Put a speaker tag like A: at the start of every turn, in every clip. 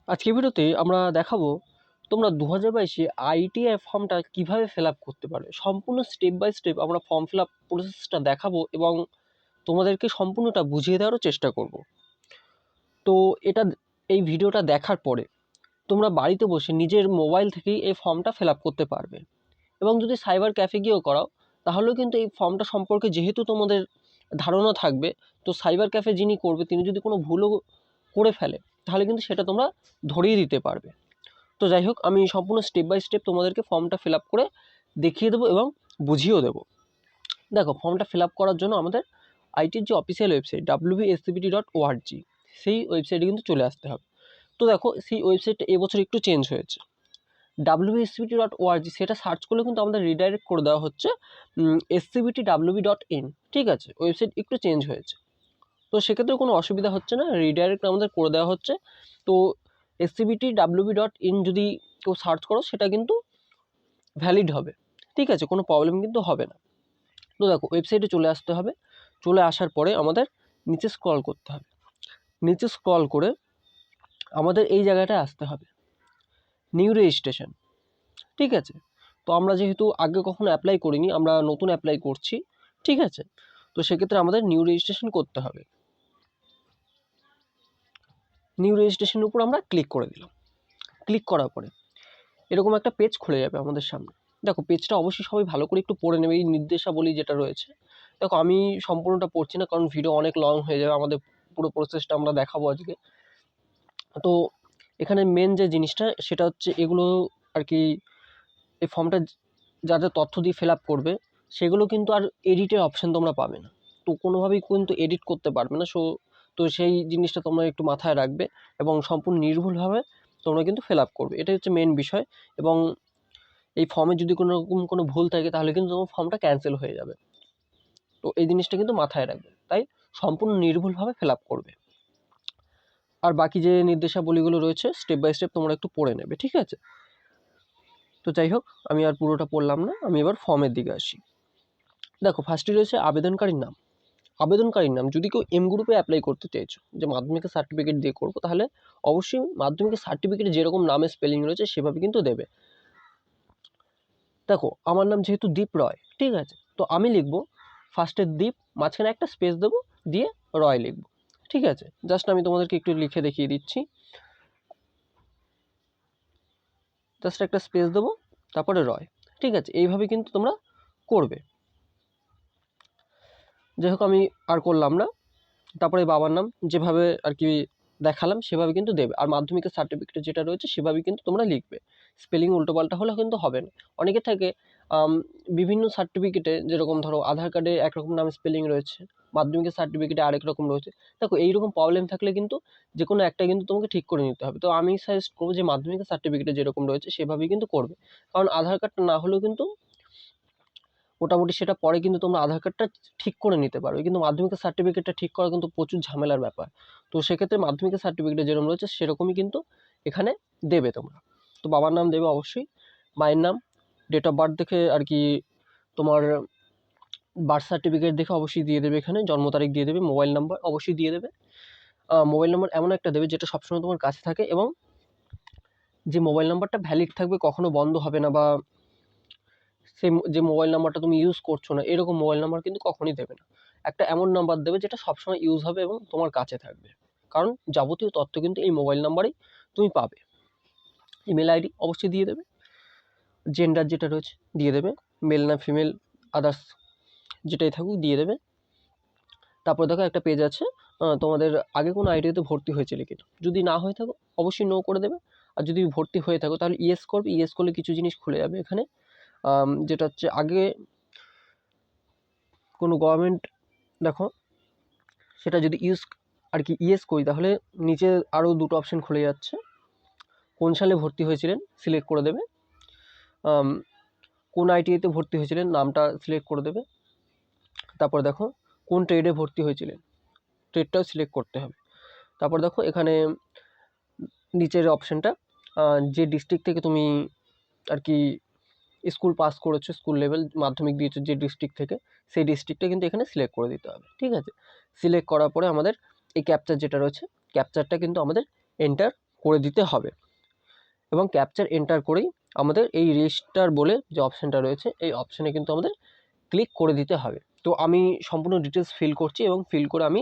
A: আজকের ভিডিওতে আমরা দেখাবো তোমরা 2022-এ আইটিআই ফর্মটা কিভাবে ফিল আপ করতে পারবে। সম্পূর্ণ স্টেপ বাই স্টেপ আমরা ফর্ম ফিল আপ প্রসেসটা দেখাবো এবং তোমাদেরকে সম্পূর্ণটা বুঝিয়ে দেওয়ারও চেষ্টা করব। তো এই ভিডিওটা দেখার পরে তোমরা বাড়িতে বসে নিজের মোবাইল থেকেই এই ফর্মটা ফিল আপ করতে পারবে এবং যদি সাইবার ক্যাফে গিয়েও করাও তাহলেও কিন্তু এই ফর্মটা সম্পর্কে যেহেতু তোমাদের ধারণা থাকবে, তো সাইবার ক্যাফে যিনি করবে তিনি যদি কোনো ভুলও করে ফেলে তাহলে কিন্তু সেটা তোমরা ধরিয়ে দিতে পারবে। তো যাই হোক, আমি সম্পূর্ণ স্টেপ বাই স্টেপ তোমাদেরকে ফর্মটা ফিল আপ করে দেখিয়ে দেবো এবং বুঝিয়েও দেবো। দেখো, ফর্মটা ফিল আপ করার জন্য আমাদের আইটির যে অফিসিয়াল ওয়েবসাইট wbscbt.org সেই ওয়েবসাইটে কিন্তু চলে আসতে হবে। তো দেখো, সেই ওয়েবসাইটটা এবছর একটু চেঞ্জ হয়েছে। wbscbt.org সেটা সার্চ করলে কিন্তু আমাদের রিডাইরেক্ট করে দেওয়া হচ্ছে scbtwb.in। ঠিক আছে, ওয়েবসাইট একটু চেঞ্জ হয়েছে, তো সেক্ষেত্রে কোনো অসুবিধা হচ্ছে না, রিডাইরেক্ট আমাদের করে দেওয়া হচ্ছে। তো scbtwb.in যদি কেউ সার্চ করো সেটা কিন্তু ভ্যালিড হবে, ঠিক আছে, কোনো প্রবলেম কিন্তু হবে না। তো দেখো, ওয়েবসাইটে চলে আসতে হবে। চলে আসার পরে আমাদের নিচে স্ক্রল করতে হবে। নিচে স্ক্রল করে আমাদের এই জায়গাটায় আসতে হবে, নিউ রেজিস্ট্রেশন। ঠিক আছে, তো আমরা যেহেতু আগে কখনো অ্যাপ্লাই করিনি, আমরা নতুন অ্যাপ্লাই করছি, ঠিক আছে, তো সেক্ষেত্রে আমাদের নিউ রেজিস্ট্রেশন করতে হবে। নিউ রেজিস্ট্রেশনের উপর আমরা ক্লিক করে দিলাম। ক্লিক করার পরে এরকম একটা পেজ খুলে যাবে আমাদের সামনে। দেখো, পেজটা অবশ্যই সবাই ভালো করে একটু পড়ে নেবে, এই নির্দেশাবলী যেটা রয়েছে। দেখো, আমি সম্পূর্ণটা পড়ছি না, কারণ ভিডিও অনেক লং হয়ে যাবে, আমাদের পুরো প্রসেসটা আমরা দেখাবো আজকে। তো এখানে মেন যে জিনিসটা সেটা হচ্ছে এগুলো আর কি, এই ফর্মটা যা যা তথ্য দিয়ে ফিল আপ করবে সেগুলো কিন্তু আর এডিটের অপশান তোমরা পাবে না, তো কোনোভাবেই কিন্তু এডিট করতে পারবে না। তো সেই জিনিসটা তোমরা একটু মাথায় রাখবে এবং সম্পূর্ণ নির্ভুলভাবে তোমরা কিন্তু ফিল আপ করবে, এটাই হচ্ছে মেন বিষয়। এবং এই ফর্মে যদি কোনো রকম কোনো ভুল থাকে তাহলে কিন্তু তোমার ফর্মটা ক্যান্সেল হয়ে যাবে, তো এই জিনিসটা কিন্তু মাথায় রাখবে। তাই সম্পূর্ণ নির্ভুলভাবে ফিল আপ করবে। আর বাকি যে নির্দেশাবলীগুলো রয়েছে স্টেপ বাই স্টেপ তোমরা একটু পড়ে নেবে, ঠিক আছে। তো যাই হোক, আমি আর পুরোটা পড়লাম না, আমি এবার ফর্মের দিকে আসি। দেখো, ফার্স্টে রয়েছে আবেদনকারীর নাম। আবেদনকারীর নাম, যদি কেউ এম গ্রুপে অ্যাপ্লাই করতে চাইছো, যে মাধ্যমিকের সার্টিফিকেট দিয়ে করবো, তাহলে অবশ্যই মাধ্যমিকের সার্টিফিকেটে যেরকম নামের স্পেলিং রয়েছে সেভাবে কিন্তু দেবে। দেখো, আমার নাম যেহেতু দীপ রয়, ঠিক আছে, তো আমি লিখবো ফার্স্টে দীপ, মাঝখানে একটা স্পেস দেবো, দিয়ে রয় লিখবো, ঠিক আছে। জাস্ট আমি তোমাদেরকে একটু লিখে দেখিয়ে দিচ্ছি। জাস্ট একটা স্পেস দেবো, তারপরে রয়, ঠিক আছে, এইভাবে কিন্তু তোমরা করবে। যাই হোক, আমি আর করলাম না। তারপরে বাবার নাম যেভাবে আর কি দেখালাম সেভাবে কিন্তু দেবে, আর মাধ্যমিকের সার্টিফিকেট যেটা রয়েছে সেভাবেই কিন্তু তোমরা লিখবে। স্পেলিং উল্টোপাল্টা হলে কিন্তু হবে না। অনেকে থাকে বিভিন্ন সার্টিফিকেটে, যেরকম ধরো আধার কার্ডে একরকম নাম স্পেলিং রয়েছে, মাধ্যমিকের সার্টিফিকেটে আরেক রকম রয়েছে। দেখো, এইরকম প্রবলেম থাকলে কিন্তু যে কোনো একটা কিন্তু তোমাকে ঠিক করে নিতে হবে। তো আমি সাজেস্ট করবো যে মাধ্যমিকের সার্টিফিকেটে যেরকম রয়েছে সেভাবেই কিন্তু করবে, কারণ আধার কার্ডটা না হলেও কিন্তু মোটামুটি সেটা পরে কিন্তু তোমরা আধার কার্ডটা ঠিক করে নিতে পারবে, কিন্তু মাধ্যমিকের সার্টিফিকেটটা ঠিক করা কিন্তু প্রচুর ঝামেলার ব্যাপার। তো সেক্ষেত্রে মাধ্যমিকের সার্টিফিকেটে যেরকম রয়েছে সেরকমই কিন্তু এখানে দেবে তোমরা। তো বাবার নাম দেবে অবশ্যই, মায়ের নাম, ডেট অফ বার্থ দেখে আর কি, তোমার বার্থ সার্টিফিকেট দেখে অবশ্যই দিয়ে দেবে, এখানে জন্ম তারিখ দিয়ে দেবে, মোবাইল নাম্বার অবশ্যই দিয়ে দেবে। মোবাইল নাম্বার এমন একটা দেবে যেটা সবসময় তোমার কাছে থাকে এবং যে মোবাইল নাম্বারটা ভ্যালিড থাকবে, কখনো বন্ধ হবে না, বা যে মোবাইল নাম্বারটা তুমি ইউজ করছো না এরকম মোবাইল নাম্বার কিন্তু কখনোই দেবে না। একটা এমন নাম্বার দেবে যেটা সবসময় ইউজ হবে এবং তোমার কাছে থাকবে, কারণ যাবতীয় তথ্য কিন্তু এই মোবাইল নাম্বারেই তুমি পাবে। ইমেল আইডি অবশ্যই দিয়ে দেবে, জেন্ডার যেটা রয়েছে দিয়ে দেবে, মেল না ফিমেল, আদার্স যেটাই থাকুক দিয়ে দেবে। তারপর দেখো একটা পেজ আছে, তোমাদের আগে কোনো আইডিয়াতে ভর্তি হয়েছিল কিনা, যদি না হয়ে থাকো অবশ্যই নো করে দেবে। আর যদি ভর্তি হয়ে থাকো তাহলে ইয়েস করবে, ইয়েস করলে কিছু জিনিস খুলে যাবে এখানে, যেটা হচ্ছে আগে কোনো গভর্নমেন্ট, দেখো সেটা যদি আর কি ইয়েস করি তাহলে নিচে আরও দুটো অপশান খুলে যাচ্ছে। কোন সালে ভর্তি হয়েছিলেন সিলেক্ট করে দেবে, কোন আইটিআইতে ভর্তি হয়েছিলেন নামটা সিলেক্ট করে দেবে। তারপর দেখো কোন ট্রেডে ভর্তি হয়েছিলেন, ট্রেডটাও সিলেক্ট করতে হবে। তারপর দেখো এখানে নিচের অপশানটা, যে ডিস্ট্রিক্ট থেকে তুমি আর কি স্কুল পাস করেছো, স্কুল লেভেল মাধ্যমিক দিয়েছো যে ডিস্ট্রিক্ট থেকে, সেই ডিস্ট্রিক্টটা কিন্তু এখানে সিলেক্ট করে দিতে হবে, ঠিক আছে। সিলেক্ট করার পরে আমাদের এই ক্যাপচার যেটা রয়েছে, ক্যাপচারটা কিন্তু আমাদের এন্টার করে দিতে হবে এবং ক্যাপচার এন্টার করেই আমাদের এই রেজিস্টার বলে যে অপশানটা রয়েছে এই অপশানে কিন্তু আমাদের ক্লিক করে দিতে হবে। তো আমি সম্পূর্ণ ডিটেলস ফিল করছি এবং ফিল করে আমি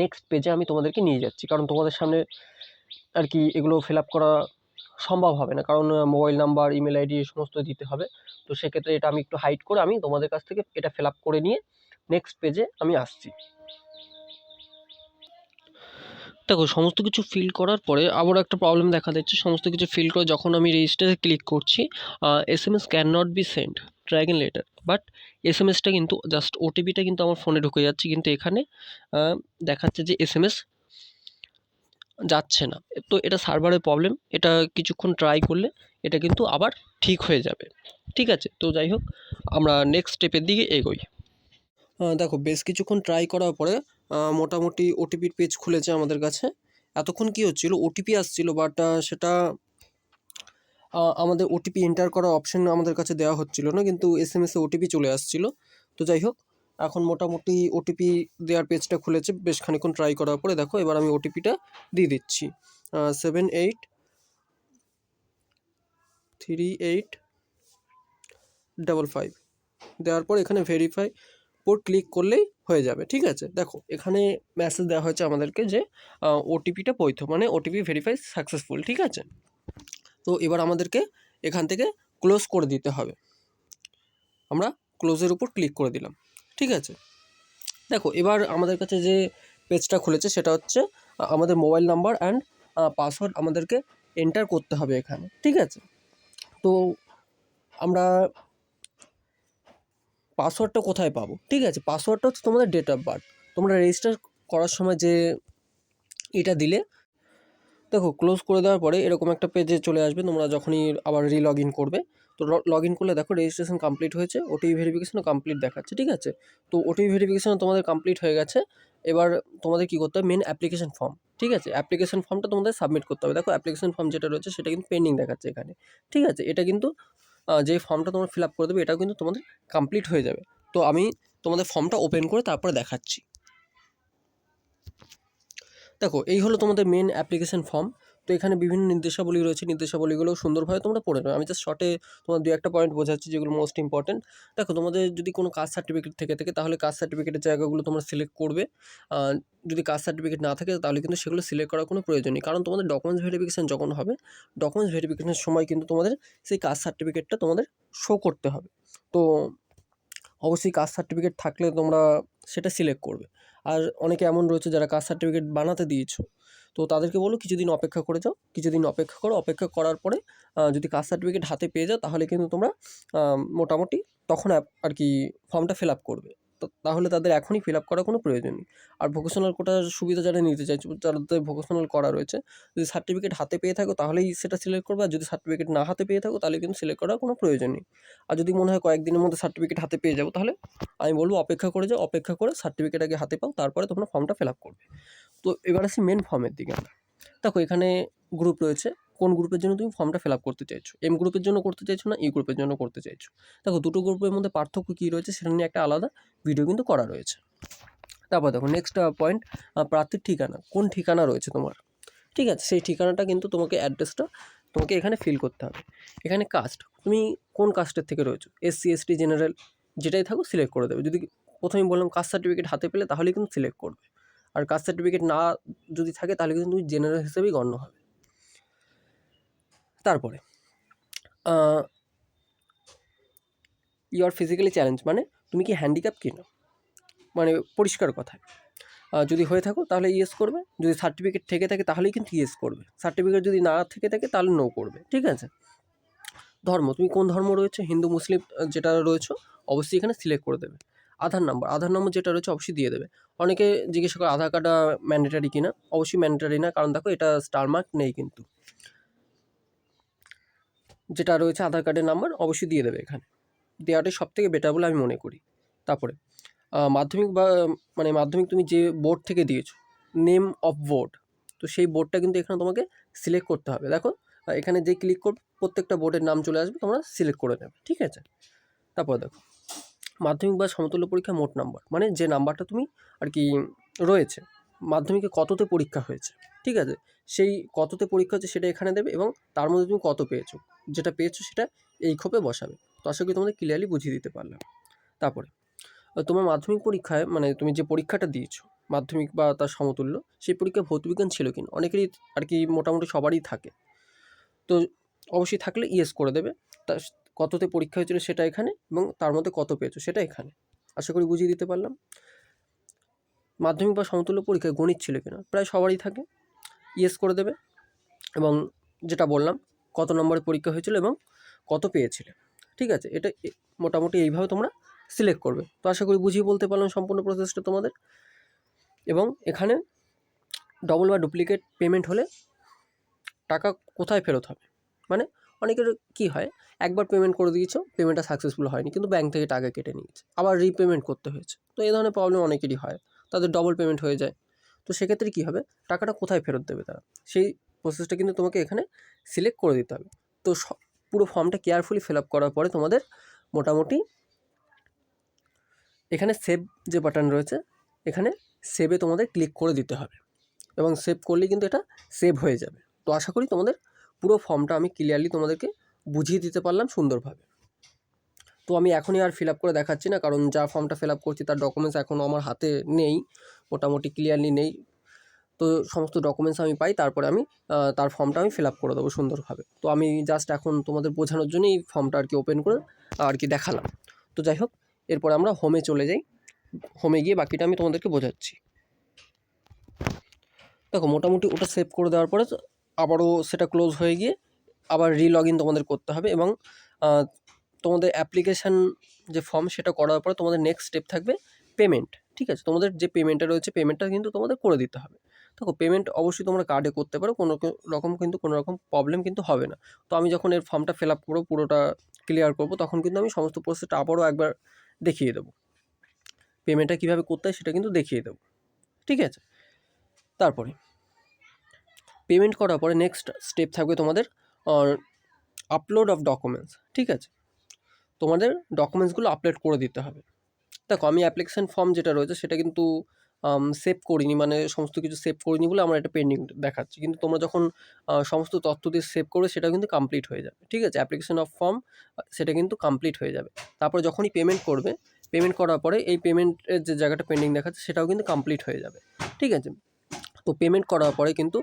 A: নেক্সট পেজে আমি তোমাদেরকে নিয়ে যাচ্ছি, কারণ তোমাদের সামনে আর কি এগুলো ফিল আপ করা সম্ভব হবে না, কারণ মোবাইল নাম্বার, ইমেল আইডি এই সমস্ত দিতে হবে। তো সেক্ষেত্রে এটা আমি একটু হাইড করে আমি তোমাদের কাছ থেকে এটা ফিল আপ করে নিয়ে নেক্সট পেজে আমি আসছি। দেখো সমস্ত কিছু ফিল করার পরে আবারও একটা প্রবলেম দেখা দিচ্ছে। সমস্ত কিছু ফিল করে যখন আমি রেজিস্টারে ক্লিক করছি, SMS can not be send dragon letter, but SMS-টা কিন্তু জাস্ট ওটিপিটা কিন্তু আমার ফোনে ঢুকে যাচ্ছে, কিন্তু এখানে দেখাচ্ছে যে SMS যাচ্ছে না। তো এটা সার্ভারের প্রবলেম, এটা কিছুক্ষণ ট্রাই করলে এটা কিন্তু আবার ঠিক হয়ে যাবে। ঠিক আছে, তো যাই হোক আমরা নেক্সট স্টেপের দিকে এগোই। দেখো বেশ কিছুক্ষণ ট্রাই করার পরে মোটামুটি ওটিপির পেজ খুলেছে আমাদের কাছে। এতক্ষণ কী হচ্ছিল, ওটিপি আসছিল, বাট সেটা আমাদের ওটিপি এন্টার করার অপশন আমাদের কাছে দেওয়া হচ্ছিল না, কিন্তু SMS-এ ওটিপি চলে আসছিল। তো যাই হোক এখন মোটামুটি ওটিপি দেওয়ার পেজটা খুলেছে বেশ খানিক্ষণ ট্রাই করার পরে। দেখো এবার আমি ওটিপিটা দিয়ে দিচ্ছি, 783855। দেওয়ার পর এখানে ভেরিফাই পোর্ট ক্লিক করলেই হয়ে যাবে। ঠিক আছে, দেখো এখানে মেসেজ দেওয়া হয়েছে আমাদেরকে যে ওটিপিটা বৈধ, মানে ওটিপি ভেরিফাই সাকসেসফুল। ঠিক আছে, তো এবার আমাদেরকে এখান থেকে ক্লোজ করে দিতে হবে। আমরা ক্লোজের উপর ক্লিক করে দিলাম। ঠিক আছে, দেখো এবার আমাদের কাছে যে পেজটা খুলেছে সেটা হচ্ছে আমাদের মোবাইল নাম্বার অ্যান্ড পাসওয়ার্ড আমাদেরকে এন্টার করতে হবে এখানে। ঠিক আছে, তো আমরা পাসওয়ার্ডটা কোথায় পাবো? ঠিক আছে, পাসওয়ার্ডটা হচ্ছে তোমাদের ডেট অফ বার্থ। তোমরা রেজিস্টার করার সময় যে এটা দিলে, দেখো ক্লোজ করে দেওয়ার পরে এরকম একটা পেজে চলে আসবে। তোমরা যখনই আবার লগ ইন করবে, তো লগ ইন করলে দেখো রেজিস্ট্রেশন কমপ্লিট হয়েছে, ওটিপি ভেরিফিকেশনও কমপ্লিট দেখাচ্ছে। ঠিক আছে, তো ওটিপি ভেরিফিকেশন তোমাদের কমপ্লিট হয়ে গেছে। এবার তোমাদের কী করতে হবে, মেন অ্যাপ্লিকেশন ফর্ম। ঠিক আছে, অ্যাপ্লিকেশন ফর্মটা তোমাদের সাবমিট করতে হবে। দেখো অ্যাপ্লিকেশন ফর্ম যেটা রয়েছে সেটা কিন্তু পেন্ডিং দেখাচ্ছে এখানে। ঠিক আছে, এটা কিন্তু যে ফর্মটা তোমরা ফিল আপ করে দেবে এটাও কিন্তু তোমাদের কমপ্লিট হয়ে যাবে। তো আমি তোমাদের ফর্মটা ওপেন করে তারপরে দেখাচ্ছি। দেখো এই হলো তোমাদের মেন অ্যাপ্লিকেশন ফর্ম। তো এখানে বিভিন্ন নির্দেশাবলী রয়েছে, নির্দেশাবলীগুলো সুন্দরভাবে তোমরা পড়ে নাও। আমি জাস্ট শর্টে তোমার দু একটা পয়েন্ট বোঝাচ্ছি যেগুলো মোস্ট ইম্পর্টেন্ট। দেখো তোমাদের যদি কোনো কাস্ট সার্টিফিকেট থেকে থাকে তাহলে কাস্ট সার্টিফিকেটের জায়গাগুলো তোমরা সিলেক্ট করবে। যদি কাস্ট সার্টিফিকেট না থাকে তাহলে কিন্তু সেগুলো সিলেক্ট করার কোনো প্রয়োজন নেই, কারণ তোমাদের ডকুমেন্টস ভেরিফিকেশান যখন হবে, ডকুমেন্টস ভেরিফিকেশনের সময় কিন্তু তোমাদের সেই কাস্ট সার্টিফিকেটটা তোমাদের শো করতে হবে। তো অবশ্যই কাস্ট সার্টিফিকেট থাকলে তোমরা সেটা সিলেক্ট করবে। আর অনেকে এমন রয়েছে যারা কাস্ট সার্টিফিকেট বানাতে দিয়েছো, তো তাদেরকে বলো কিছুদিন অপেক্ষা করে যাও, কিছুদিন অপেক্ষা করো। অপেক্ষা করার পরে যদি কাস্ট সার্টিফিকেট হাতে পেয়ে যাও তাহলে কিন্তু তোমরা মোটামুটি তখন আর কি ফর্মটা ফিল আপ করবে। তো তাহলে তাদের এখনই ফিল আপ করার কোনো প্রয়োজন নেই। আর ভোকেশনাল কোটার সুবিধা যারা নিতে চাইছো, যাদের ভোকেশনাল করা রয়েছে, যদি সার্টিফিকেট হাতে পেয়ে থাকো তাহলেই সেটা সিলেক্ট করবে, আর যদি সার্টিফিকেট না হাতে পেয়ে থাকো তাহলে কিন্তু সিলেক্ট করার কোনো প্রয়োজন নেই। আর যদি মনে হয় কয়েকদিনের মধ্যে সার্টিফিকেট হাতে পেয়ে যাবো, তাহলে আমি বলবো অপেক্ষা করে যাও, অপেক্ষা করে সার্টিফিকেট আগে হাতে পাও, তারপরে তোমরা ফর্মটা ফিল আপ করবে। তো এবার আসি মেন ফর্মের দিকে আমরা। দেখো এখানে গ্রুপ রয়েছে, কোন গ্রুপের জন্য তুমি ফর্মটা ফিল আপ করতে চাইছো, এম গ্রুপের জন্য করতে চাইছো না ই গ্রুপের জন্য করতে চাইছো। দেখো দুটো গ্রুপের মধ্যে পার্থক্য কী রয়েছে সেটা নিয়ে একটা আলাদা ভিডিও কিন্তু করা রয়েছে। তারপর দেখো নেক্সট পয়েন্ট, প্রার্থীর ঠিকানা, কোন ঠিকানা রয়েছে তোমার। ঠিক আছে, সেই ঠিকানাটা কিন্তু তোমাকে অ্যাড্রেসটা তোমাকে এখানে ফিল করতে হবে। এখানে কাস্ট, তুমি কোন কাস্টের থেকে রয়েছো, SC ST জেনারেল যেটাই থাকো সিলেক্ট করে দেবে। যদি প্রথমেই বললাম কাস্ট সার্টিফিকেট হাতে পেলে তাহলেই কিন্তু সিলেক্ট করবে, আর কাস্ট সার্টিফিকেট না যদি থাকে তাহলে কিন্তু তুমি জেনারেল হিসেবেই গণ্য হবে। তারপরে ইউ আর ফিজিক্যালি চ্যালেঞ্জ, মানে তুমি কি হ্যান্ডিক্যাপ কিনা, মানে পরিষ্কার কথায় যদি হয়ে থাকো তাহলে ইয়েস করবে, যদি সার্টিফিকেট থেকে থাকে তাহলেই কিন্তু ইয়েস করবে, সার্টিফিকেট যদি না থেকে থাকে তাহলে নো করবে। ঠিক আছে, ধর্ম, তুমি কোন ধর্ম রয়েছে, হিন্দু মুসলিম যেটা রয়েছে অবশ্যই এখানে সিলেক্ট করে দেবে। আধার নাম্বার, আধার নম্বর যেটা রয়েছে অবশ্যই দিয়ে দেবে। অনেকে জিজ্ঞাসা করে আধার কার্ডটা ম্যান্ডেটারি কিনা, অবশ্যই ম্যান্ডেটারি না, কারণ দেখো এটা স্টার মার্ক নেই, কিন্তু যেটা রয়েছে আধার কার্ডের নাম্বার অবশ্যই দিয়ে দেবে এখানে, দেওয়াটাই সবথেকে বেটার বলে আমি মনে করি। তারপরে মাধ্যমিক বা মানে মাধ্যমিক তুমি যে বোর্ড থেকে দিয়েছো, নেম অফ বোর্ড, তো সেই বোর্ডটা কিন্তু এখানে তোমাকে সিলেক্ট করতে হবে। দেখো এখানে যে ক্লিক করবে প্রত্যেকটা বোর্ডের নাম চলে আসবে, তোমরা সিলেক্ট করে নেবে। ঠিক আছে, তারপর দেখো মাধ্যমিক বা সমতুল্য পরীক্ষা মোট নাম্বার, মানে যে নাম্বারটা তুমি আর কি রয়েছে মাধ্যমিকে কততে পরীক্ষা হয়েছে। ঠিক আছে? সেই কততে পরীক্ষা হচ্ছে সেটা এখানে দেবে এবং তার মধ্যে তুমি কত পেয়েছো, যেটা পেয়েছো সেটা এই খোপে বসাবে। তো আশা করি তোমাদের ক্লিয়ারলি বুঝিয়ে দিতে পারলাম। তারপরে তোমার মাধ্যমিক পরীক্ষায় মানে তুমি যে পরীক্ষাটা দিয়েছো মাধ্যমিক বা তার সমতুল্য, সেই পরীক্ষায় ভৌতবিজ্ঞান ছিল কিনা? অনেকেরই আর কি মোটামুটি সবারই থাকে। তো অবশ্যই থাকলে ইয়েস করে দেবে। তা কততে পরীক্ষা হয়েছিল সেটা এখানে এবং তার মধ্যে কত পেয়েছো সেটা এখানে। আশা করি বুঝিয়ে দিতে পারলাম। মাধ্যমিক বা সমতুল্য পরীক্ষায় গণিত ছিল কিনা? প্রায় সবারই থাকে, ইয়েস করে দেবে এবং যেটা বললাম কত নম্বরে পরীক্ষা হয়েছিল এবং কত পেয়েছিলে। ঠিক আছে? এটা মোটামুটি এইভাবে তোমরা সিলেক্ট করবে। তো আশা করি বুঝিয়ে বলতে পারলাম সম্পূর্ণ প্রসেসটা তোমাদের। এবং এখানে ডবল বা ডুপ্লিকেট পেমেন্ট হলে টাকা কোথায় ফেরত হবে? মানে অনেকের কী হয়, একবার পেমেন্ট করে দিয়েছো, পেমেন্টটা সাকসেসফুল হয়নি কিন্তু ব্যাঙ্ক থেকে টাকা কেটে নিয়েছে, আবার রিপেমেন্ট করতে হয়েছে। তো এই ধরনের প্রবলেম অনেকেরই হয়, তাদের ডবল পেমেন্ট হয়ে যায়। তো সেক্ষেত্রে কী হবে, টাকাটা কোথায় ফেরত দেবে তারা, সেই প্রসেসটা কিন্তু তোমাকে এখানে সিলেক্ট করে দিতে হবে। তো পুরো ফর্মটা কেয়ারফুলি ফিল আপ করার পরে তোমাদের মোটামুটি এখানে সেভ যে বাটন রয়েছে, এখানে সেভে তোমাদের ক্লিক করে দিতে হবে এবং সেভ করলেই কিন্তু এটা সেভ হয়ে যাবে। তো আশা করি তোমাদের পুরো ফর্মটা আমি ক্লিয়ারলি তোমাদেরকে বুঝিয়ে দিতে পারলাম সুন্দরভাবে। তো আমি এখনই আর ফিল আপ করে দেখাচ্ছি না, কারণ যা ফর্মটা ফিল আপ করছি তার ডকুমেন্টস এখনও আমার হাতে নেই, মোটামুটি ক্লিয়ারলি নেই। তো সমস্ত ডকুমেন্টস আমি পাই, তারপরে আমি তার ফর্মটা আমি ফিল আপ করে দেবো সুন্দরভাবে। তো আমি জাস্ট এখন তোমাদের বোঝানোর জন্যই এই ফর্মটা আর কি ওপেন করে আর কি দেখালাম। তো যাই হোক, এরপরে আমরা হোমে চলে যাই। হোমে গিয়ে বাকিটা আমি তোমাদেরকে বোঝাচ্ছি। দেখো মোটামুটি ওটা সেভ করে দেওয়ার পরে আবারও সেটা ক্লোজ হয়ে গিয়ে আবার রিলগ ইন তোমাদের করতে হবে এবং তোমাদের অ্যাপ্লিকেশান যে ফর্ম সেটা করার পরে তোমাদের নেক্সট স্টেপ থাকবে পেমেন্ট। ঠিক আছে? তোমাদের যে পেমেন্টটা রয়েছে পেমেন্টটা কিন্তু তোমাদের করে দিতে হবে। দেখো পেমেন্ট অবশ্যই তোমরা কার্ডে করতে পারো, কোনো রকম কিন্তু কোনো রকম প্রবলেম কিন্তু হবে না। তো আমি যখন এর ফর্মটা ফিল আপ করবো, পুরোটা ক্লিয়ার করবো, তখন কিন্তু আমি সমস্ত প্রসেসটা আবারও একবার দেখিয়ে দেবো। পেমেন্টটা কীভাবে করতে হয় সেটা কিন্তু দেখিয়ে দেবো। ঠিক আছে? তারপরে পেমেন্ট করার পরে নেক্সট স্টেপ থাকবে তোমাদের আপলোড অফ ডকুমেন্টস। ঠিক আছে? তোমাদের ডকুমেন্টসগুলো আপলোড করে দিতে হবে। দেখো আমি অ্যাপ্লিকেশান ফর্ম যেটা রয়েছে সেটা কিন্তু সেভ করিনি, মানে সমস্ত কিছু সেভ করিনি বলে আমার এটা পেন্ডিং দেখাচ্ছে। কিন্তু তোমরা যখন সমস্ত তথ্য দিয়ে সেভ করবে সেটা কিন্তু কমপ্লিট হয়ে যাবে। ঠিক আছে? অ্যাপ্লিকেশান অফ ফর্ম সেটা কিন্তু কমপ্লিট হয়ে যাবে। তারপরে যখনই পেমেন্ট করবে, পেমেন্ট করার পরে এই পেমেন্টের যে জায়গাটা পেন্ডিং দেখাচ্ছে সেটাও কিন্তু কমপ্লিট হয়ে যাবে। ঠিক আছে? তো পেমেন্ট করার পরে কিন্তু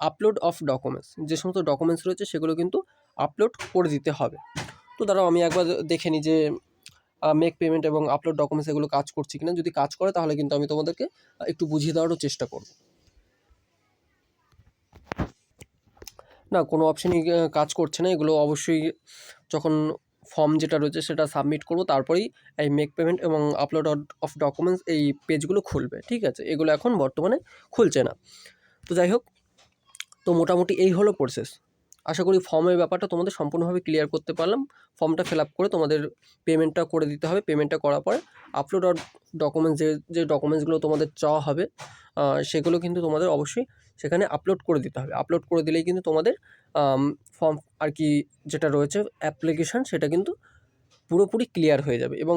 A: আপলোড অফ ডকুমেন্টস, যে সমস্ত ডকুমেন্টস রয়েছে সেগুলো কিন্তু আপলোড করে দিতে হবে। তো দাঁড়াও আমি একবার দেখে নিই যে মেক পেমেন্ট এবং আপলোড ডকুমেন্টস এগুলো কাজ করছে কিনা। যদি কাজ করে তাহলে কিন্তু আমি তোমাদেরকে একটু বুঝিয়ে দেওয়ারও চেষ্টা করব। না, কোনো অপশানই কাজ করছে না। এগুলো অবশ্যই যখন ফর্ম যেটা রয়েছে সেটা সাবমিট করব তারপরেই এই মেক পেমেন্ট এবং আপলোড অফ ডকুমেন্টস এই পেজগুলো খুলবে। ঠিক আছে? এগুলো এখন বর্তমানে খুলছে না। তো যাই হোক, তো মোটামুটি এই হলো প্রসেস। আশা করি ফর্মের ব্যাপারটা তোমাদের সম্পূর্ণভাবে ক্লিয়ার করতে পারলাম। ফর্মটা ফিল আপ করে তোমাদের পেমেন্টটা করে দিতে হবে। পেমেন্টটা করার পরে আপলোড অফ ডকুমেন্টস যে ডকুমেন্টসগুলো তোমাদের চাওয়া হবে সেগুলো কিন্তু তোমাদের অবশ্যই সেখানে আপলোড করে দিতে হবে। আপলোড করে দিলেই কিন্তু তোমাদের ফর্ম আর কি যেটা রয়েছে অ্যাপ্লিকেশান সেটা কিন্তু পুরোপুরি ক্লিয়ার হয়ে যাবে এবং